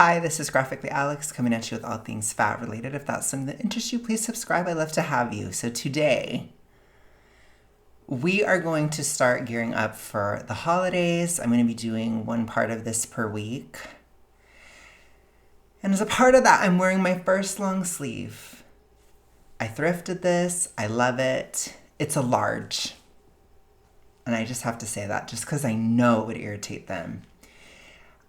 Hi, this is Graphically Alex coming at you with all things fat related. If that's something that interests you, please subscribe. I'd love to have you. So today, we are going to start gearing up for the holidays. I'm going to be doing one part of this per week. And as a part of that, I'm wearing my first long sleeve. I thrifted this. I love it. It's a large. And I just have to say that just because I know it would irritate them.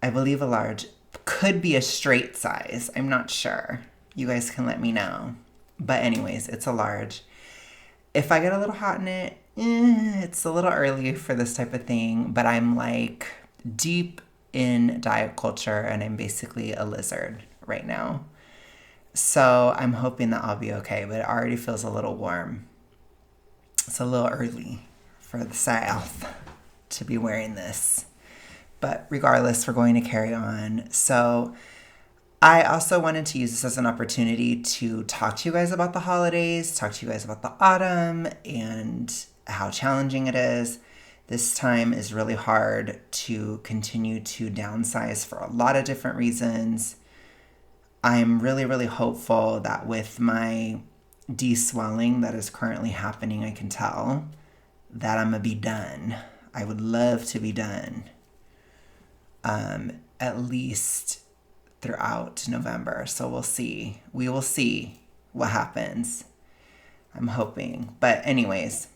I believe a large could be a straight size. I'm not sure. You guys can let me know. But anyways, it's a large. If I get a little hot in it, it's a little early for this type of thing. But I'm like deep in diet culture and I'm basically a lizard right now. So I'm hoping that I'll be okay. But it already feels a little warm. It's a little early for the South to be wearing this. But regardless, we're going to carry on. So I also wanted to use this as an opportunity to talk to you guys about the holidays, talk to you guys about the autumn and how challenging it is. This time is really hard to continue to downsize for a lot of different reasons. I'm really, really hopeful that with my de-swelling that is currently happening, I can tell that I'm going to be done. I would love to be done. At least throughout November. So we'll see. We will see what happens. I'm hoping. But anyways,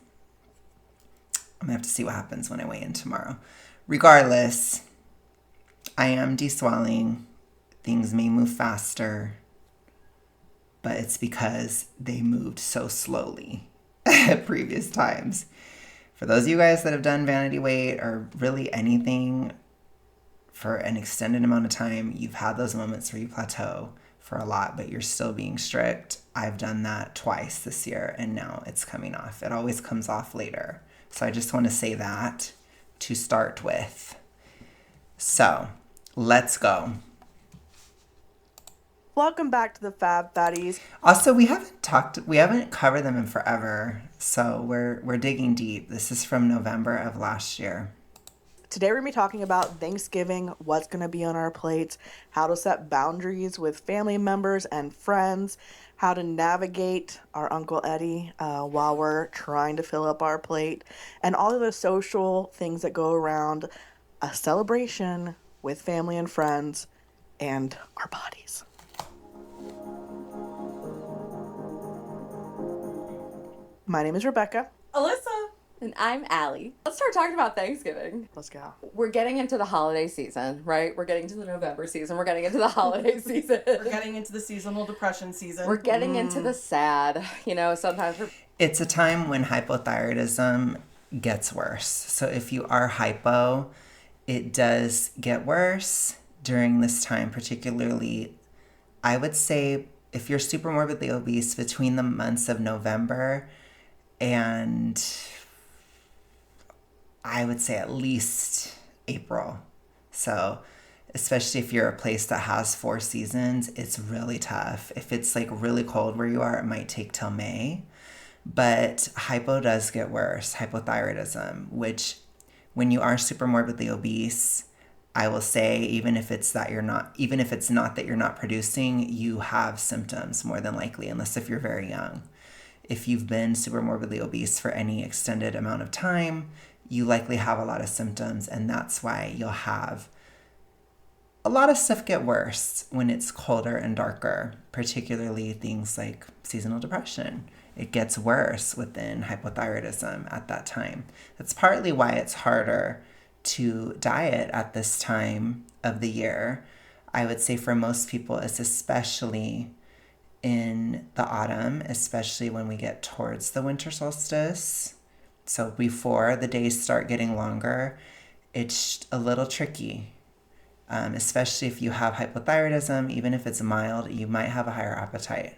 I'm going to have to see what happens when I weigh in tomorrow. Regardless, I am de-swelling. Things may move faster, but it's because they moved so slowly at previous times. For those of you guys that have done vanity weight or really anything for an extended amount of time, you've had those moments where you plateau for a lot, but you're still being strict. I've done that twice this year, and now it's coming off. It always comes off later. So I just want to say that to start with. So let's go. Welcome back to the Fab Fatties. Also, we haven't covered them in forever, so we're digging deep. This is from November of last year. Today we're going to be talking about Thanksgiving, what's going to be on our plates, how to set boundaries with family members and friends, how to navigate our Uncle Eddie while we're trying to fill up our plate, and all of the social things that go around a celebration with family and friends and our bodies. My name is Rebecca. Alyssa. And I'm Allie. Let's start talking about Thanksgiving. Let's go. We're getting into the holiday season, right? We're getting to the November season. We're getting into the holiday season. We're getting into the seasonal depression season. We're getting into the sad. Sometimes It's a time when hypothyroidism gets worse. So if you are hypo, it does get worse during this time, particularly, I would say, if you're super morbidly obese between the months of November and I would say at least April. So especially if you're a place that has 4 seasons, it's really tough. If it's like really cold where you are, it might take till May. But hypo does get worse, hypothyroidism, which when you are super morbidly obese, I will say even if it's not that you're not producing, you have symptoms more than likely, unless if you're very young. If you've been super morbidly obese for any extended amount of time, you likely have a lot of symptoms, and that's why you'll have a lot of stuff get worse when it's colder and darker, particularly things like seasonal depression. It gets worse within hypothyroidism at that time. That's partly why it's harder to diet at this time of the year. I would say for most people, it's especially in the autumn, especially when we get towards the winter solstice. So before the days start getting longer, it's a little tricky, especially if you have hypothyroidism. Even if it's mild, you might have a higher appetite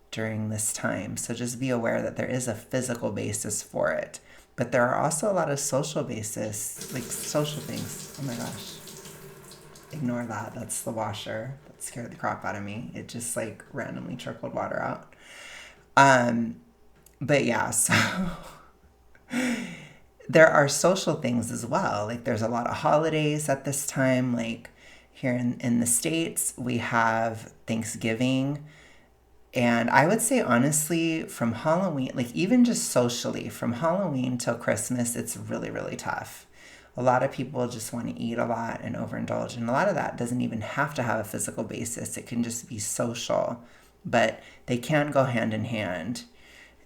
during this time. So just be aware that there is a physical basis for it. But there are also a lot of social basis, like social things. Oh my gosh. Ignore that. That's the washer. That scared the crap out of me. It just like randomly trickled water out. But yeah, so there are social things as well. Like there's a lot of holidays at this time. Like Here in the States, we have Thanksgiving. And I would say, honestly, from Halloween, like even just socially, from Halloween till Christmas, it's really, really tough. A lot of people just want to eat a lot and overindulge. And a lot of that doesn't even have to have a physical basis, it can just be social. But they can go hand in hand.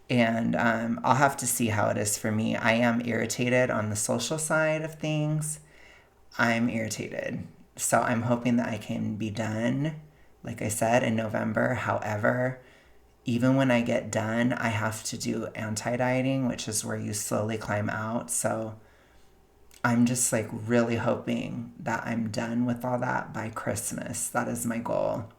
And I'll have to see how it is for me. I am irritated on the social side of things. I'm irritated. So I'm hoping that I can be done, like I said, in November. However, even when I get done, I have to do anti-dieting, which is where you slowly climb out. So I'm just like really hoping that I'm done with all that by Christmas. That is my goal.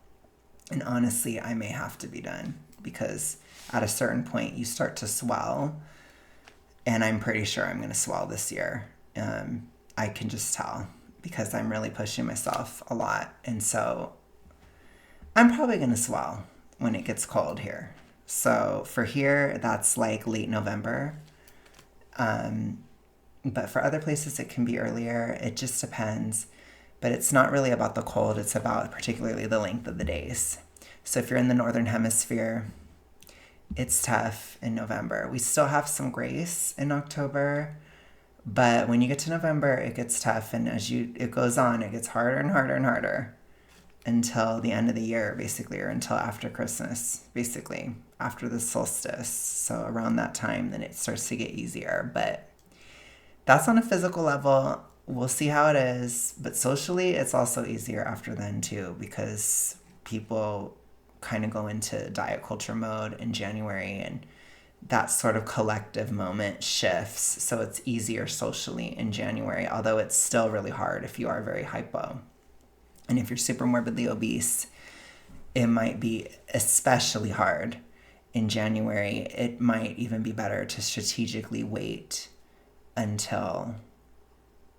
And honestly, I may have to be done because at a certain point you start to swell. And I'm pretty sure I'm going to swell this year. I can just tell because I'm really pushing myself a lot. And so I'm probably going to swell when it gets cold here. So for here, that's like late November. But for other places, it can be earlier. It just depends. But it's not really about the cold. It's about particularly the length of the days. So if you're in the Northern Hemisphere, it's tough in November. We still have some grace in October. But when you get to November, it gets tough. And as it goes on, it gets harder and harder and harder until the end of the year, basically, or until after Christmas, basically, after the solstice. So around that time, then it starts to get easier. But that's on a physical level. We'll see how it is. But socially, it's also easier after then, too, because people kind of go into diet culture mode in January, and that sort of collective moment shifts. So it's easier socially in January, although it's still really hard if you are very hypo. And if you're super morbidly obese, it might be especially hard in January. It might even be better to strategically wait until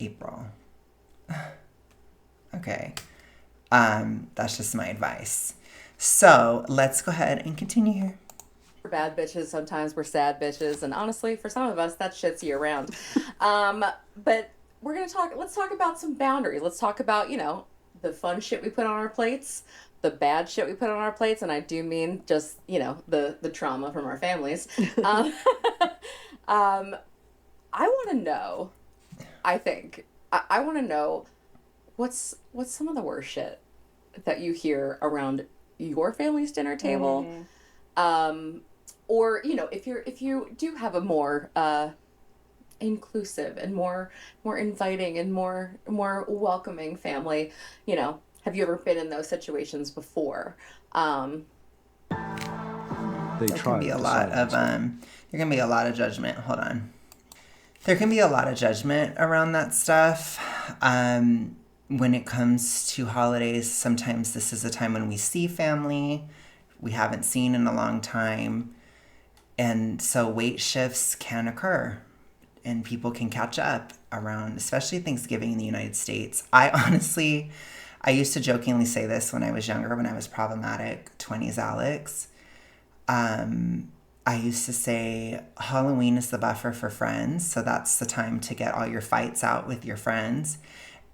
April. Okay. That's just my advice. So let's go ahead and continue here. We're bad bitches. Sometimes we're sad bitches. And honestly, for some of us, that shit's year round. But let's talk about some boundaries. Let's talk about, the fun shit we put on our plates, the bad shit we put on our plates. And I do mean just, the trauma from our families. I want to know, I want to know what's some of the worst shit that you hear around your family's dinner table. Or, if you do have a more, inclusive and more inviting and more welcoming family, have you ever been in those situations before? There can be a lot of judgment. Hold on. There can be a lot of judgment around that stuff. When it comes to holidays, sometimes this is a time when we see family we haven't seen in a long time. And so weight shifts can occur and people can catch up around, especially Thanksgiving in the United States. I used to jokingly say this when I was younger, when I was problematic, 20s Alex. I used to say Halloween is the buffer for friends. So that's the time to get all your fights out with your friends.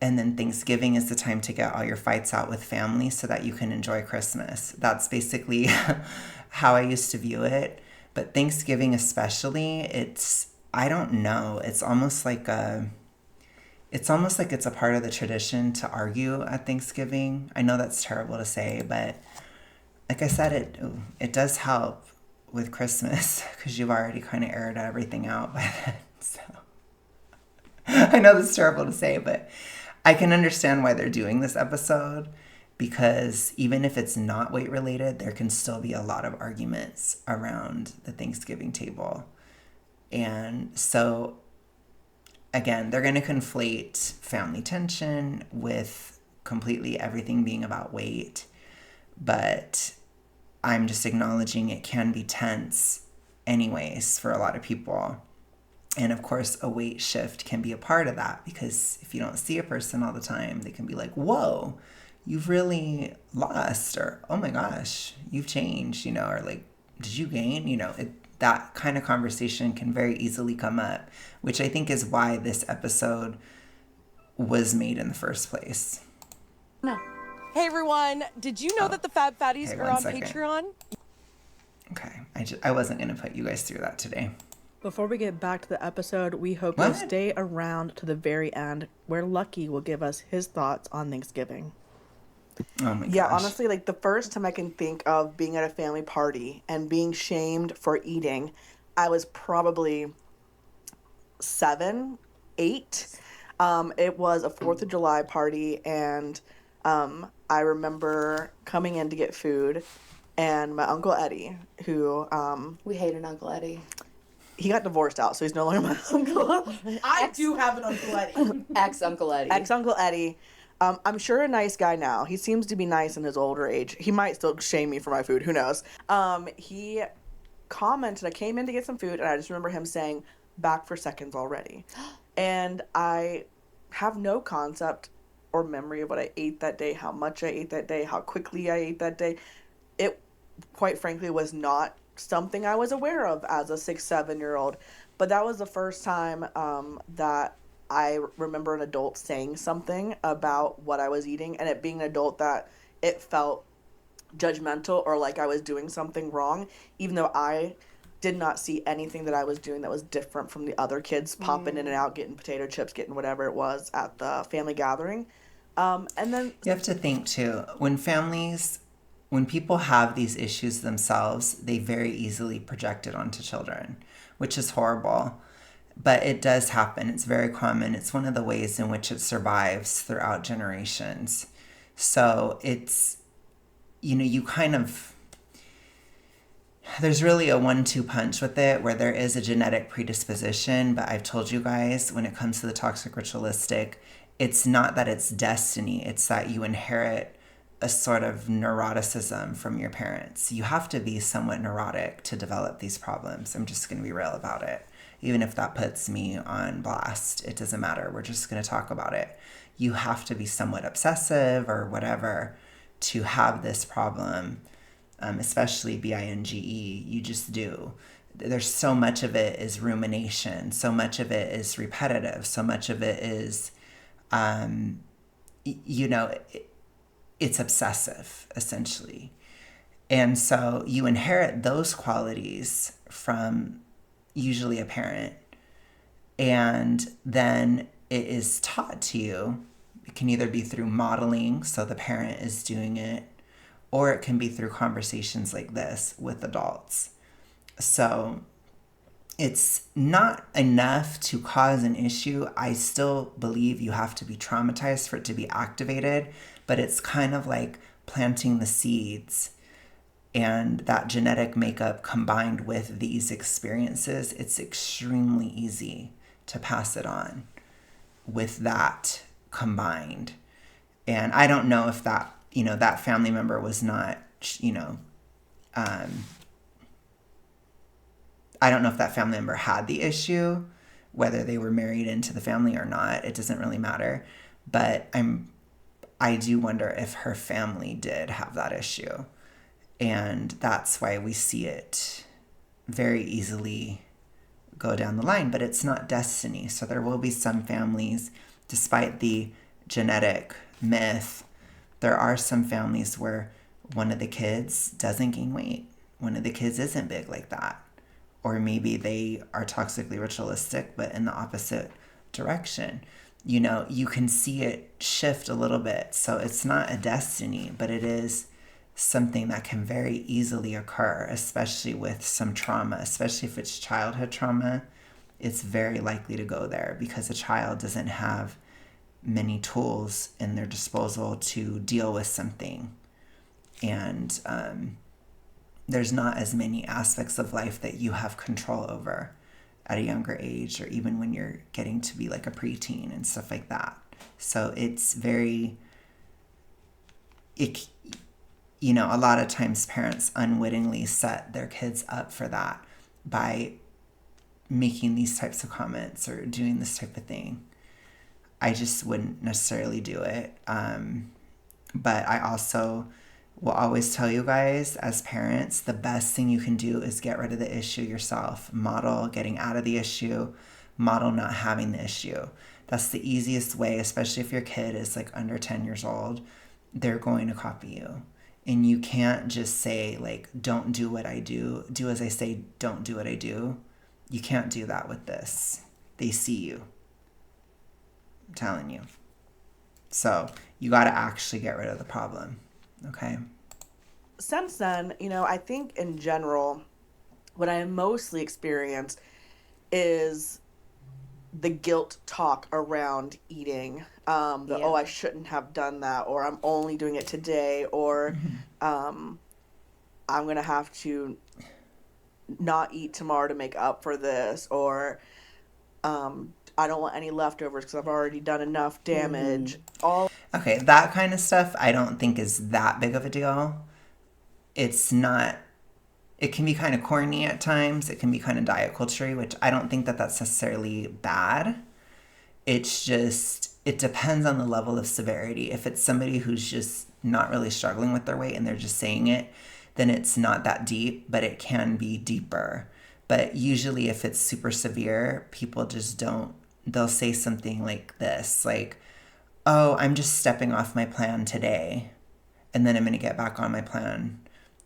And then Thanksgiving is the time to get all your fights out with family so that you can enjoy Christmas. That's basically how I used to view it. But Thanksgiving especially, I don't know. It's almost like it's a part of the tradition to argue at Thanksgiving. I know that's terrible to say, but like I said, it does help with Christmas because you've already kind of aired everything out by then. So I know that's terrible to say, but I can understand why they're doing this episode, because even if it's not weight related, there can still be a lot of arguments around the Thanksgiving table. And so, again, they're going to conflate family tension with completely everything being about weight. But I'm just acknowledging it can be tense anyways for a lot of people. And of course, a weight shift can be a part of that, because if you don't see a person all the time, they can be like, whoa, you've really lost, or oh my gosh, you've changed, or like, did you gain? That kind of conversation can very easily come up, which I think is why this episode was made in the first place. No. Hey everyone, did you know that the Fab Fatties okay, are one on second. Patreon? Okay, I wasn't going to put you guys through that today. Before we get back to the episode, we hope What? you'll stay around to the very end where Lucky will give us his thoughts on Thanksgiving. Oh my Yeah, gosh. honestly, like the first time I can think of being at a family party and being shamed for eating, I was probably 7, 8. It was a 4th of July party, and I remember coming in to get food, and my Uncle Eddie, who We hated Uncle Eddie. he got divorced out, so he's no longer my uncle. I do have an Uncle Eddie. Ex-Uncle Eddie. Ex-Uncle Eddie. I'm sure a nice guy now. He seems to be nice in his older age. He might still shame me for my food. Who knows? He commented, I came in to get some food, and I just remember him saying, "Back for seconds already." And I have no concept or memory of what I ate that day, how much I ate that day, how quickly I ate that day. It, quite frankly, was not something I was aware of as a 6, 7-year-old. But that was the first time that I remember an adult saying something about what I was eating, and it being an adult that it felt judgmental or like I was doing something wrong, even though I did not see anything that I was doing that was different from the other kids popping in and out, getting potato chips, getting whatever it was at the family gathering. And then You have to think too, when people have these issues themselves, they very easily project it onto children, which is horrible. But it does happen. It's very common. It's one of the ways in which it survives throughout generations. So it's, you kind of, there's really a 1-2 punch with it where there is a genetic predisposition. But I've told you guys, when it comes to the toxic ritualistic, it's not that it's destiny. It's that you inherit a sort of neuroticism from your parents. You have to be somewhat neurotic to develop these problems. I'm just going to be real about it. Even if that puts me on blast, it doesn't matter. We're just going to talk about it. You have to be somewhat obsessive or whatever to have this problem, especially binge. You just do. There's so much of it is rumination. So much of it is repetitive. So much of it is, it's obsessive, essentially. And so you inherit those qualities from usually a parent. And then it is taught to you. It can either be through modeling, so the parent is doing it, or it can be through conversations like this with adults. So it's not enough to cause an issue. I still believe you have to be traumatized for it to be activated, but it's kind of like planting the seeds, and that genetic makeup combined with these experiences, it's extremely easy to pass it on with that combined. And I don't know if that, that family member was not, I don't know if that family member had the issue, whether they were married into the family or not. It doesn't really matter. But I do wonder if her family did have that issue. And that's why we see it very easily go down the line. But it's not destiny. So there will be some families, despite the genetic myth, there are some families where one of the kids doesn't gain weight. One of the kids isn't big like that. Or maybe they are toxically ritualistic, but in the opposite direction. You can see it shift a little bit. So it's not a destiny, but it is something that can very easily occur, especially with some trauma, especially if it's childhood trauma. It's very likely to go there because a child doesn't have many tools in their disposal to deal with something. And there's not as many aspects of life that you have control over at a younger age, or even when you're getting to be like a preteen and stuff like that. So it's very, a lot of times parents unwittingly set their kids up for that by making these types of comments or doing this type of thing. I just wouldn't necessarily do it. But I also will always tell you guys, as parents, the best thing you can do is get rid of the issue yourself. Model getting out of the issue. Model not having the issue. That's the easiest way, especially if your kid is like under 10 years old. they're going to copy you. And you can't just say, like, don't do what I do. Do as I say, don't do what I do. You can't do that with this. They see you. I'm telling you. So you got to actually get rid of the problem. Okay? Since then, I think in general, what I mostly experienced is the guilt talk around eating. Oh, I shouldn't have done that, or I'm only doing it today, or I'm going to have to not eat tomorrow to make up for this, or I don't want any leftovers because I've already done enough damage. Okay, that kind of stuff I don't think is that big of a deal. It's not, it can be kind of corny at times. It can be kind of diet culture, which I don't think that that's necessarily bad. It's just, it depends on the level of severity. If it's somebody who's just not really struggling with their weight and they're just saying it, then it's not that deep, but it can be deeper. But usually if it's super severe, people just don't, they'll say something like this, like, oh, I'm just stepping off my plan today, and then I'm going to get back on my plan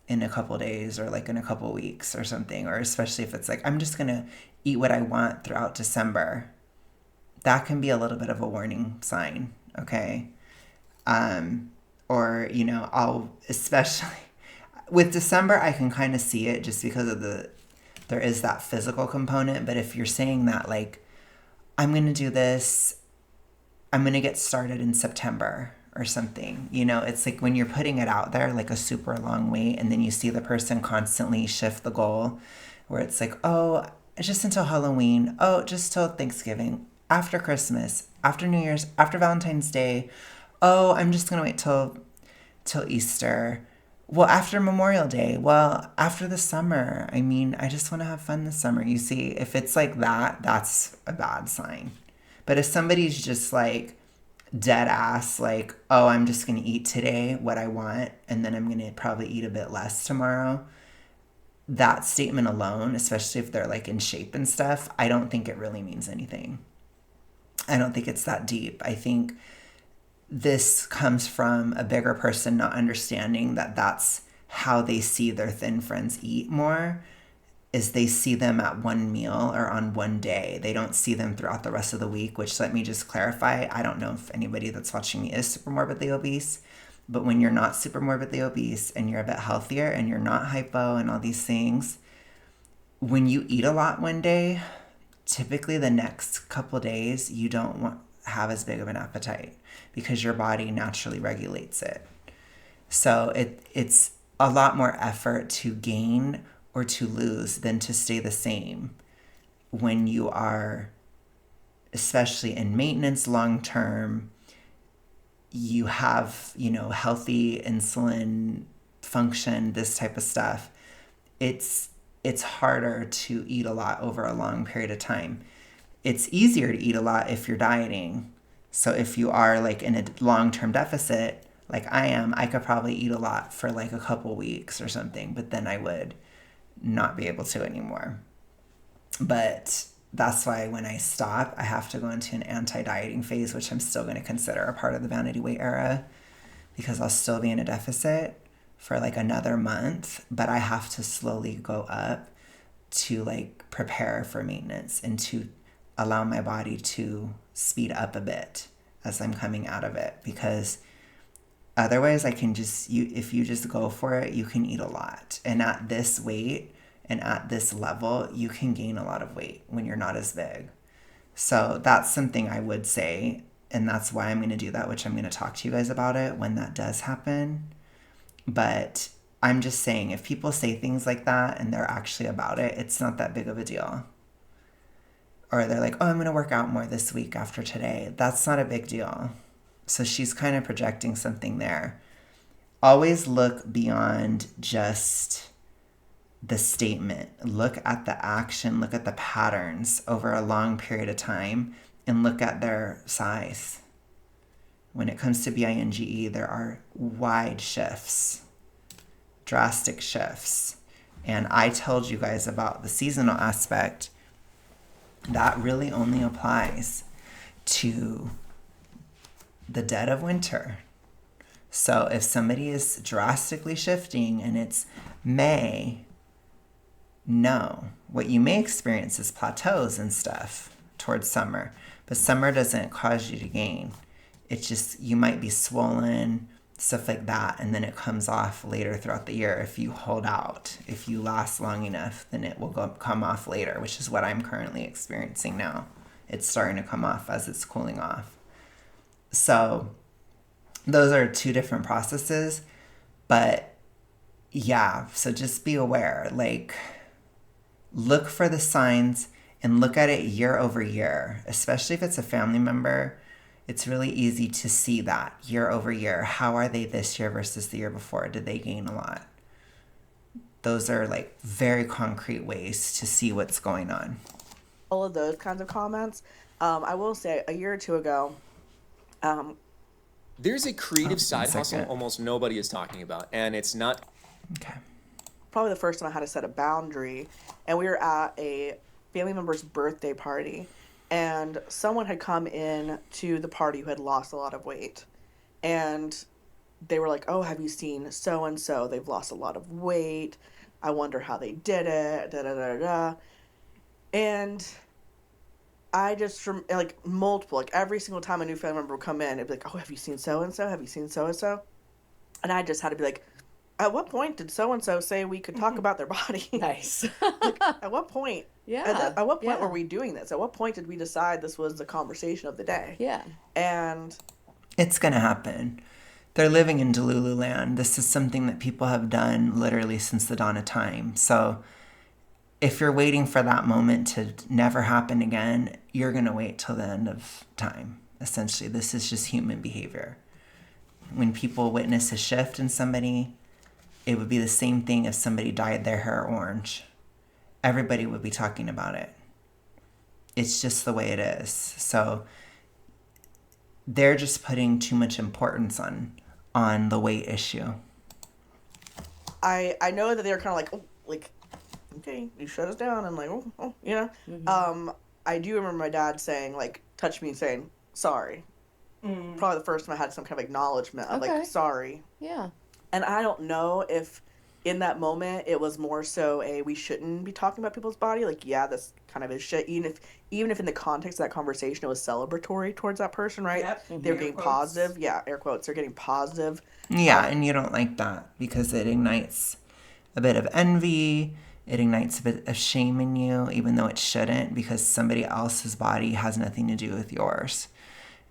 in a couple days or like in a couple weeks or something. Or especially if it's like, I'm just going to eat what I want throughout December. That can be a little bit of a warning sign, okay? Or, I'll, especially with December, I can kind of see it just because of there is that physical component. But if you're saying that, like, I'm going to do this, I'm going to get started in September or something, it's like when you're putting it out there, like a super long wait, and then you see the person constantly shift the goal where it's like, oh, just until Halloween. Oh, just till Thanksgiving, after Christmas, after New Year's, after Valentine's Day. Oh, I'm just going to wait till Easter. Well, after Memorial Day. Well, after the summer. I mean, I just want to have fun this summer. You see, if it's like that, that's a bad sign. But if somebody's just like dead ass, like, oh, I'm just going to eat today what I want, and then I'm going to probably eat a bit less tomorrow, that statement alone, especially if they're like in shape and stuff, I don't think it really means anything. I don't think it's that deep. I think this comes from a bigger person not understanding that that's how they see their thin friends eat more, is they see them at one meal or on one day. They don't see them throughout the rest of the week, which, let me just clarify, I don't know if anybody that's watching me is super morbidly obese, but when you're not super morbidly obese and you're a bit healthier and you're not hypo and all these things, when you eat a lot one day, typically the next couple days you don't have as big of an appetite because your body naturally regulates it. So it's a lot more effort to gain or to lose than to stay the same when you are, especially in maintenance long term. You have, healthy insulin function, this type of stuff. It's harder to eat a lot over a long period of time. It's easier to eat a lot if you're dieting. So if you are like in a long-term deficit, like I am, I could probably eat a lot for like a couple weeks or something, but then I would not be able to anymore. But that's why when I stop, I have to go into an anti-dieting phase, which I'm still going to consider a part of the vanity weight era, because I'll still be in a deficit for like another month, but I have to slowly go up to like prepare for maintenance and to allow my body to speed up a bit as I'm coming out of it, because otherwise I can just, if you just go for it, you can eat a lot. And at this weight and at this level, you can gain a lot of weight when you're not as big. So that's something I would say, and that's why I'm going to do that, which I'm going to talk to you guys about it when that does happen. But I'm just saying, if people say things like that and they're actually about it, it's not that big of a deal. Or they're like, oh, I'm going to work out more this week after today. That's not a big deal. So she's kind of projecting something there. Always look beyond just the statement. Look at the action, look at the patterns over a long period of time, and look at their size. When it comes to BINGE, there are wide shifts, drastic shifts. And I told you guys about the seasonal aspect. That really only applies to the dead of winter. So if somebody is drastically shifting and it's May, no. What you may experience is plateaus and stuff towards summer, but summer doesn't cause you to gain. It's just you might be swollen, stuff like that, and then it comes off later throughout the year if you hold out. If you last long enough, then it will come off later, which is what I'm currently experiencing now. It's starting to come off as it's cooling off. So those are two different processes, but yeah, so just be aware, like look for the signs and look at it year over year, especially if it's a family member. It's really easy to see that year over year. How are they this year versus the year before? Did they gain a lot? Those are like very concrete ways to see what's going on. All of those kinds of comments. I will say a year or two ago, There's a creative side hustle second. almost nobody is talking about, and it's not. Okay. probably the first time I had to set a boundary, and we were at a family member's birthday party, and someone had come in to the party who had lost a lot of weight, and they were like, "Oh, have you seen so and so? They've lost a lot of weight. I wonder how they did it." Da da da da. And I just from like multiple, like every single time a new family member would come in, it'd be like, "Oh, have you seen so and so? Have you seen so and so?" And I just had to be like, "At what point did so and so say we could talk about their body?" Nice. Like, at what point? Yeah. At what point Yeah. were we doing this? At what point did we decide this was the conversation of the day? Yeah. And It's going to happen. They're living in Delulu land. This is something that people have done literally since the dawn of time. So if you're waiting for that moment to never happen again, you're going to wait till the end of time. Essentially, this is just human behavior. When people witness a shift in somebody, it would be the same thing if somebody dyed their hair orange. Everybody would be talking about it. It's just the way it is. So they're just putting too much importance on the weight issue. I know that they were kind of like, "Oh, like, okay, you shut us down," and like, oh, you know. Mm-hmm. I do remember my dad saying, like, touch me and saying sorry. Probably the first time I had some kind of acknowledgement of Okay. like sorry. Yeah. And I don't know if in that moment it was more so a we shouldn't be talking about people's body. Like, yeah, this kind of is shit. Even if in the context of that conversation it was celebratory towards that person, right? Yep. They were Air getting quotes. positive. Yeah, air quotes. They're getting positive. Yeah, and you don't like that because it ignites a bit of envy. It ignites a bit of shame in you, even though it shouldn't, because somebody else's body has nothing to do with yours.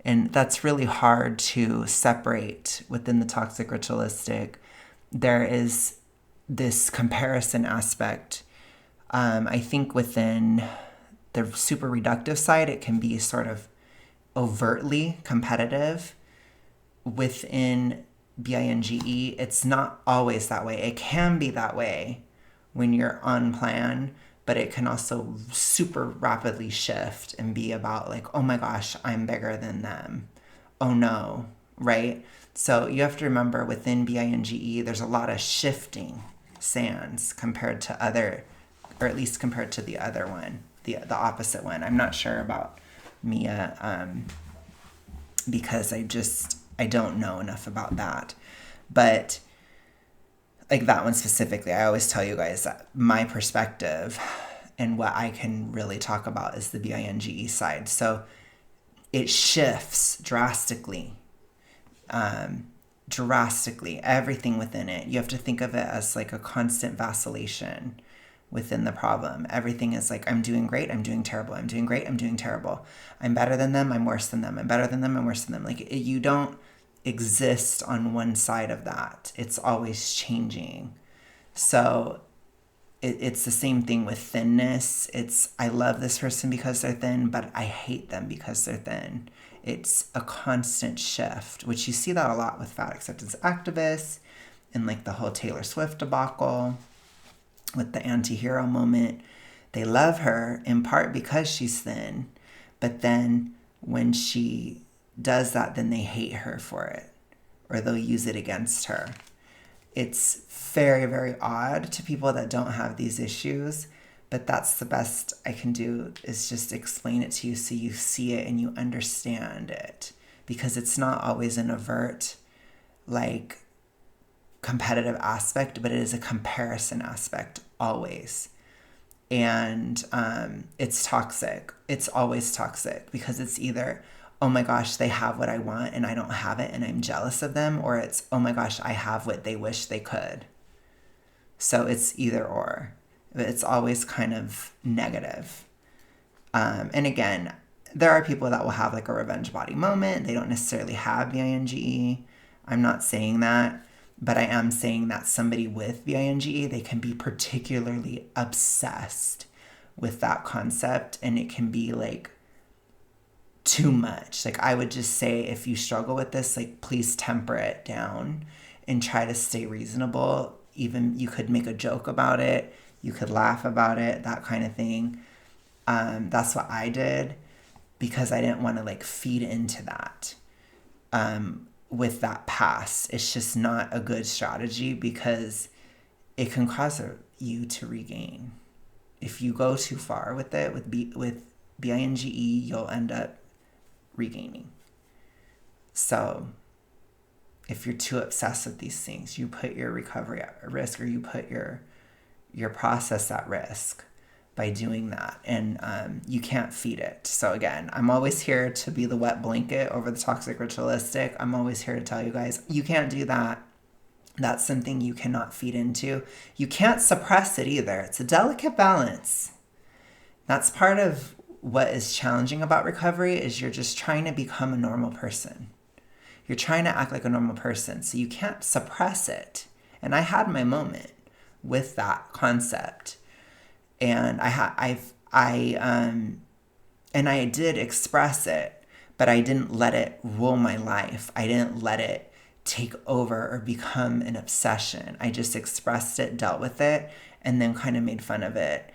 And that's really hard to separate within the toxic ritualistic. There is this comparison aspect. I think within the super reductive side, it can be sort of overtly competitive. Within BINGE, it's not always that way. It can be that way when you're on plan, but it can also super rapidly shift and be about like, oh my gosh, I'm bigger than them. Oh no, right? So you have to remember within BINGE, there's a lot of shifting sands compared to other, or at least compared to the other one, the opposite one. I'm not sure about Mia because I don't know enough about that. But like that one specifically, I always tell you guys that my perspective and what I can really talk about is the BINGE side. So it shifts drastically. Everything within it. You have to think of it as like a constant vacillation within the problem. Everything is like, I'm doing great, I'm doing terrible, I'm doing great, I'm doing terrible. I'm better than them, I'm worse than them. I'm better than them, I'm worse than them. Like you don't exist on one side of that. It's always changing. So it's the same thing with thinness. It's, I love this person because they're thin, but I hate them because they're thin. It's a constant shift, which you see that a lot with fat acceptance activists and like the whole Taylor Swift debacle with the anti-hero moment. They love her in part because she's thin, but then when she does that, then they hate her for it, or they'll use it against her. It's very, very odd to people that don't have these issues, but that's the best I can do is just explain it to you so you see it and you understand it, because it's not always an overt like competitive aspect, but it is a comparison aspect always. And it's toxic. It's always toxic because it's either, oh my gosh, they have what I want and I don't have it and I'm jealous of them, or it's, oh my gosh, I have what they wish they could. So it's either or. It's always kind of negative. And again, there are people that will have like a revenge body moment. They don't necessarily have BINGE. I'm not saying that, but I am saying that somebody with BINGE, they can be particularly obsessed with that concept, and it can be like too much. Like, I would just say, if you struggle with this, like, please temper it down and try to stay reasonable. Even you could make a joke about it, you could laugh about it, that kind of thing. That's what I did because I didn't want to like feed into that. With that pass, it's just not a good strategy because it can cause you to regain. If you go too far with it, with BINGE, you'll end up regaining. So if you're too obsessed with these things, you put your recovery at risk, or you put your process at risk by doing that, and you can't feed it. So again, I'm always here to be the wet blanket over the toxic ritualistic. I'm always here to tell you guys, you can't do that. That's something you cannot feed into. You can't suppress it either. It's a delicate balance. That's part of what is challenging about recovery, is you're just trying to become a normal person. You're trying to act like a normal person, so you can't suppress it. And I had my moment with that concept. And I did express it, but I didn't let it rule my life. I didn't let it take over or become an obsession. I just expressed it, dealt with it, and then kind of made fun of it.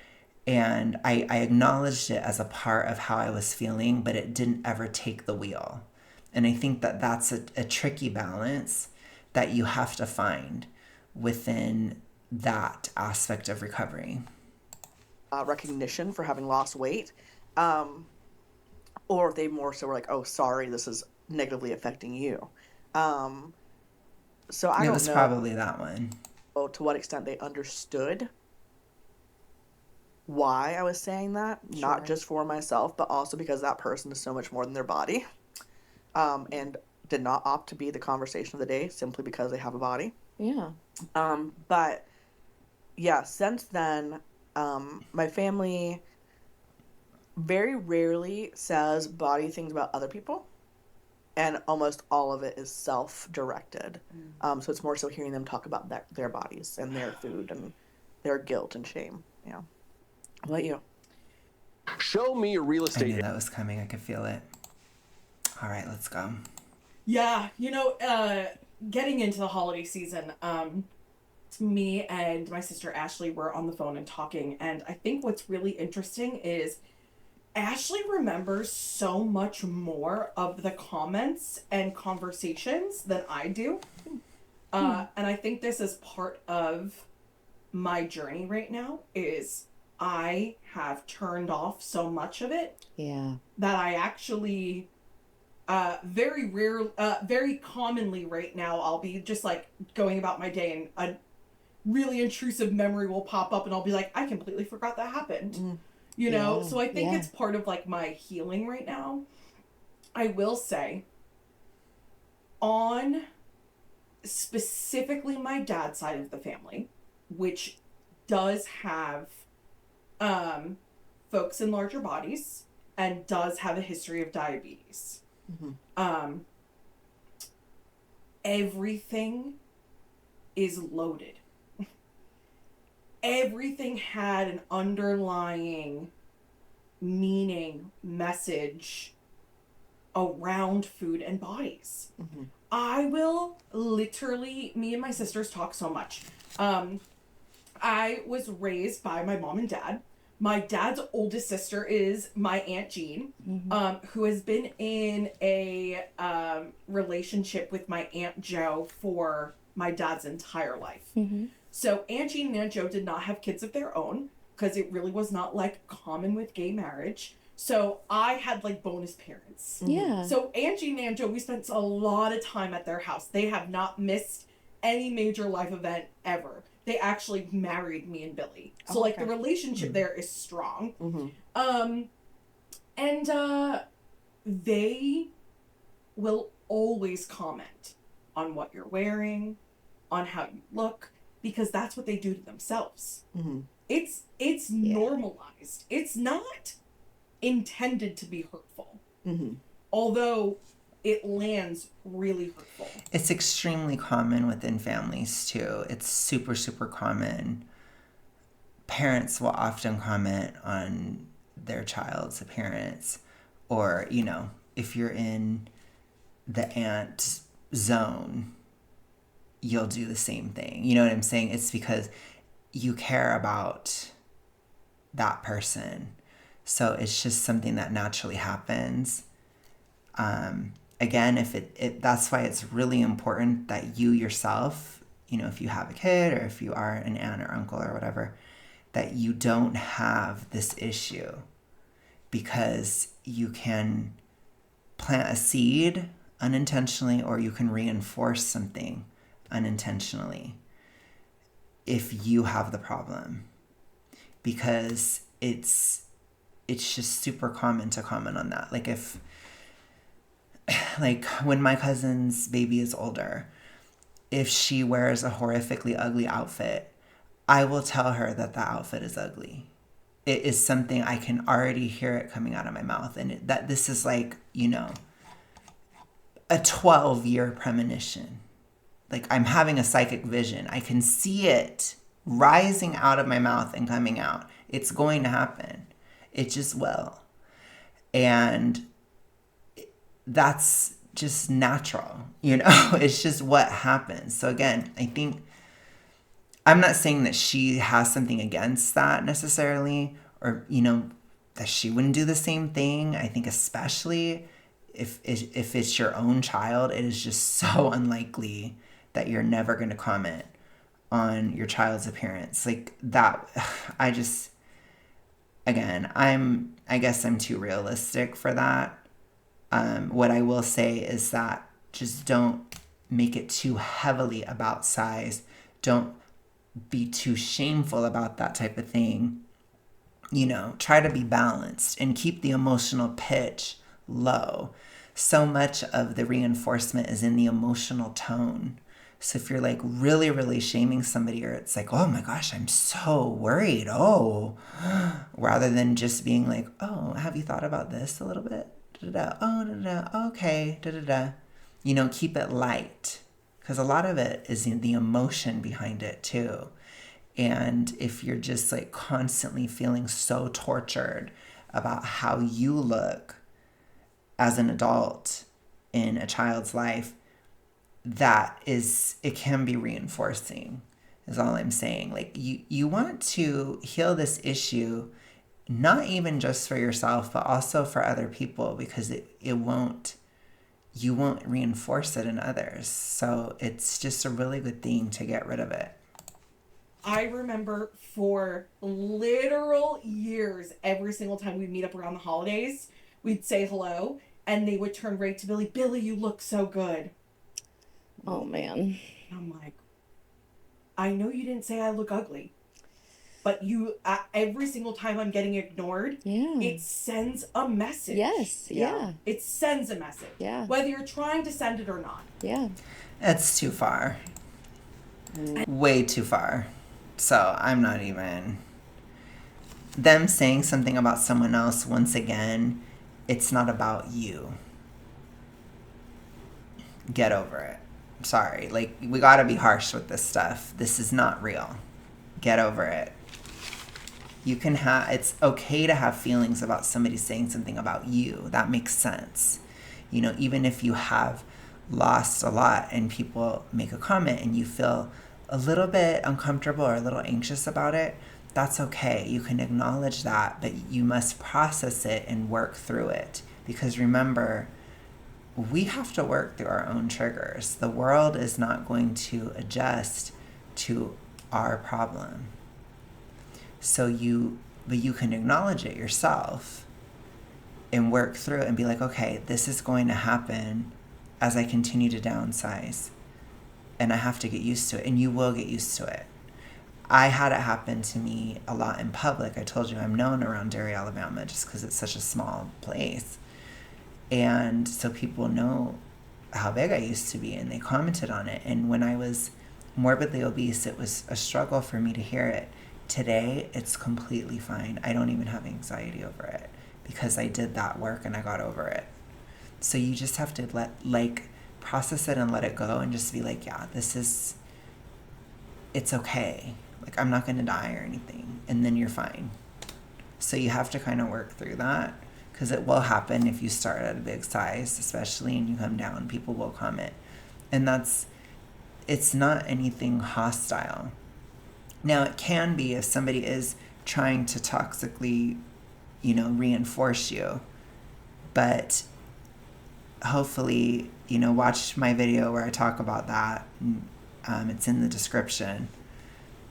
And I acknowledged it as a part of how I was feeling, but it didn't ever take the wheel. And I think that that's a tricky balance that you have to find within that aspect of recovery. Recognition for having lost weight, or if they more so were like, oh, sorry, this is negatively affecting you. So I It don't was know probably that one. to what extent they understood why I was saying that, not just for myself, but also because that person is so much more than their body, and did not opt to be the conversation of the day simply because they have a body. Yeah. But yeah, since then, my family very rarely says body things about other people, and almost all of it is self-directed. So it's more so hearing them talk about their bodies and their food and their guilt and shame. Yeah. How about you? Show me a real I estate. knew that was coming. I could feel it. All right, let's go. Yeah, getting into the holiday season, me and my sister Ashley were on the phone and talking, and I think what's really interesting is Ashley remembers so much more of the comments and conversations than I do. And I think this is part of my journey right now, is I have turned off so much of it. Yeah. That I actually very commonly right now, I'll be just like going about my day and a really intrusive memory will pop up and I'll be like, I completely forgot that happened. So I think it's part of like my healing right now. I will say, on specifically my dad's side of the family, which does have folks in larger bodies and does have a history of diabetes. Everything is loaded. Everything had an underlying meaning, message around food and bodies. I will literally, me and my sisters talk so much. I was raised by my mom and dad. My dad's oldest sister is my Aunt Jean, who has been in a relationship with my Aunt Jo for my dad's entire life. So Aunt Jean and Aunt Jo did not have kids of their own because it really was not like common with gay marriage. So I had like bonus parents. Yeah. So Angie and Anjo, we spent a lot of time at their house. They have not missed any major life event ever. They actually married me and Billy. So like okay. the relationship there is strong. Mm-hmm. And they will always comment on what you're wearing, on how you look, because that's what they do to themselves. Mm-hmm. It's normalized. It's not intended to be hurtful. Mm-hmm. Although it lands really hurtful. It's extremely common within families too. It's super, super common. Parents will often comment on their child's appearance, or, you know, if you're in the aunt zone, you'll do the same thing. You know what I'm saying? It's because you care about that person. So it's just something that naturally happens. Again, if it that's why it's really important that you yourself, you know, if you have a kid or if you are an aunt or uncle or whatever, that you don't have this issue, because you can plant a seed unintentionally, or you can reinforce something unintentionally if you have the problem, because it's just super common to comment on that. Like if, like when my cousin's baby is older, if she wears a horrifically ugly outfit, I will tell her that the outfit is ugly. It is something I can already hear it coming out of my mouth, and that this is like, you know, a 12-year premonition. Like I'm having a psychic vision. I can see it rising out of my mouth and coming out. It's going to happen. It just will. And that's just natural, you know? It's just what happens. So again, I think I'm not saying that she has something against that necessarily, or, you know, that she wouldn't do the same thing. I think especially if it's your own child, it is just so unlikely that you're never going to comment on your child's appearance. Like that, I just, again, I guess I'm too realistic for that. What I will say is that just don't make it too heavily about size. Don't be too shameful about that type of thing. You know, try to be balanced and keep the emotional pitch low. So much of the reinforcement is in the emotional tone. So if you're like really, really shaming somebody, or it's like, oh my gosh, I'm so worried. Oh, rather than just being like, oh, have you thought about this a little bit? Da-da-da. Oh, da-da-da. Okay. Da-da-da. You know, keep it light, because a lot of it is in the emotion behind it too. And if you're just like constantly feeling so tortured about how you look as an adult in a child's life, it can be reinforcing, is all I'm saying. Like you want to heal this issue, not even just for yourself, but also for other people, because you won't reinforce it in others. So it's just a really good thing to get rid of it. I remember for literal years, every single time we'd meet up around the holidays, we'd say hello, and they would turn right to Billy. Billy, you look so good. Oh man. And I'm like, I know you didn't say I look ugly, but every single time I'm getting ignored, it sends a message. Yes. Yeah. It sends a message. Yeah. Whether you're trying to send it or not. Yeah. It's too far. Way too far. So I'm not even. Them saying something about someone else, once again, it's not about you. Get over it. Sorry. Like, we gotta be harsh with this stuff. This is not real. Get over it. It's okay to have feelings about somebody saying something about you. That makes sense. You know, even if you have lost a lot and people make a comment and you feel a little bit uncomfortable or a little anxious about it, that's okay. You can acknowledge that, but you must process it and work through it. Because remember, we have to work through our own triggers. The world is not going to adjust to our problem. But you can acknowledge it yourself and work through it and be like, okay, this is going to happen as I continue to downsize. And I have to get used to it. And you will get used to it. I had it happen to me a lot in public. I told you I'm known around Derry, Alabama, just because it's such a small place. And so people know how big I used to be, and they commented on it. And when I was morbidly obese, it was a struggle for me to hear it. Today, it's completely fine. I don't even have anxiety over it because I did that work and I got over it. So you just have to process it and let it go and just be like, yeah, it's okay. Like, I'm not going to die or anything. And then you're fine. So you have to kind of work through that, because it will happen if you start at a big size, especially, and you come down, people will comment. And it's not anything hostile. Now, it can be if somebody is trying to toxically, reinforce you. But hopefully, watch my video where I talk about that. It's in the description.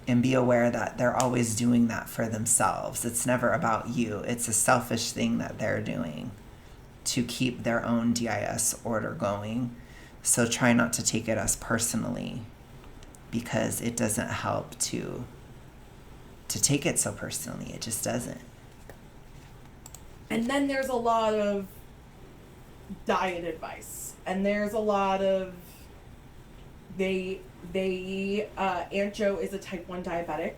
And be aware that they're always doing that for themselves. It's never about you. It's a selfish thing that they're doing to keep their own DIS order going. So try not to take it as personally, because it doesn't help to take it so personally. It just doesn't. And then there's a lot of diet advice, and there's a lot of Aunt Jo is a type 1 diabetic,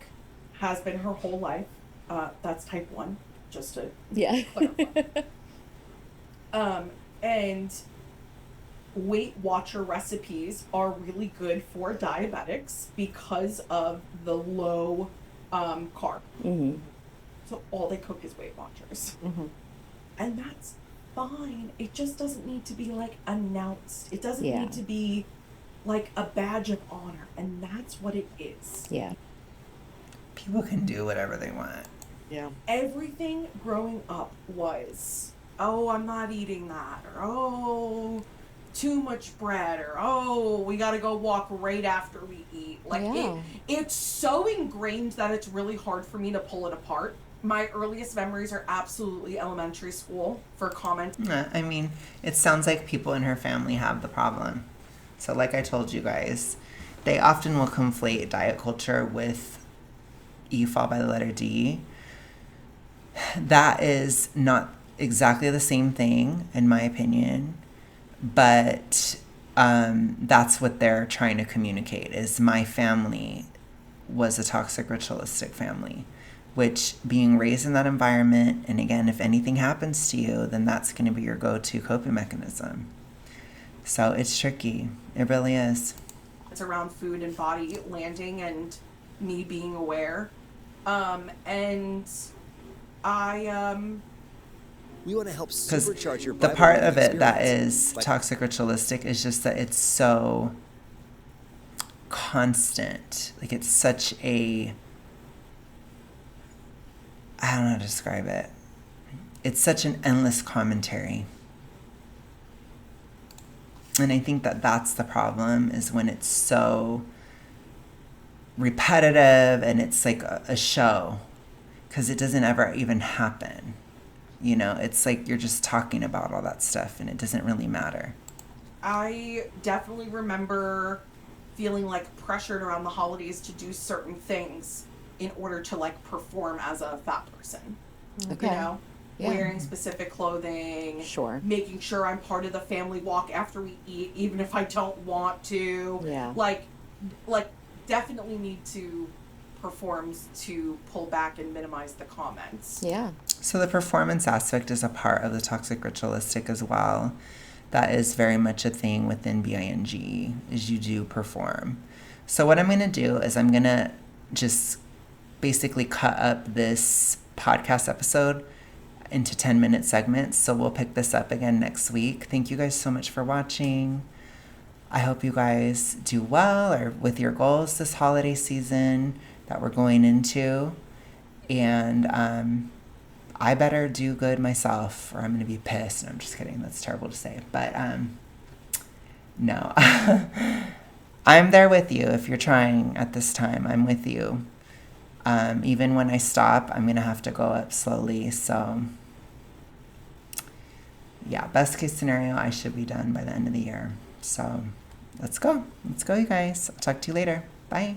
has been her whole life. That's type 1, just to clarify. And Weight Watcher recipes are really good for diabetics because of the low carb. Mm-hmm. So all they cook is Weight Watchers. Mm-hmm. And that's fine. It just doesn't need to be like announced. It doesn't need to be like a badge of honor. And that's what it is. Yeah. People can do whatever they want. Yeah. Everything growing up was, oh, I'm not eating that, or oh, too much bread, or oh, we gotta go walk right after we eat. Like it's so ingrained that it's really hard for me to pull it apart. My earliest memories are absolutely elementary school for comment. I mean, it sounds like people in her family have the problem. So like I told you guys, they often will conflate diet culture with E fall by the letter D. That is not exactly the same thing, in my opinion. But that's what they're trying to communicate, is my family was a toxic ritualistic family, which, being raised in that environment, and again, if anything happens to you, then that's going to be your go-to coping mechanism. So it's tricky. It really is. It's around food and body landing and me being aware. And I We want to help Because supercharge your the Bible part reading of it that experience is by- toxic ritualistic is just that it's so constant. Like, it's such a, I don't know how to describe it. It's such an endless commentary. And I think that that's the problem, is when it's so repetitive and it's like a show, because it doesn't ever even happen. It's like you're just talking about all that stuff and it doesn't really matter. I definitely remember feeling like pressured around the holidays to do certain things in order to like perform as a fat person. Okay. Yeah. Wearing specific clothing. Sure. Making sure I'm part of the family walk after we eat, even if I don't want to. Yeah. Like definitely need to perform to pull back and minimize the comments. Yeah. So the performance aspect is a part of the toxic ritualistic as well. That is very much a thing within BING, is you do perform. So what I'm going to do is I'm going to just basically cut up this podcast episode into 10-minute segments. So we'll pick this up again next week. Thank you guys so much for watching. I hope you guys do well or with your goals this holiday season that we're going into. And I better do good myself or I'm going to be pissed. No, I'm just kidding. That's terrible to say. But no. I'm there with you if you're trying at this time. I'm with you. Even when I stop, I'm going to have to go up slowly. So yeah, best case scenario, I should be done by the end of the year. So let's go. Let's go, you guys. I'll talk to you later. Bye.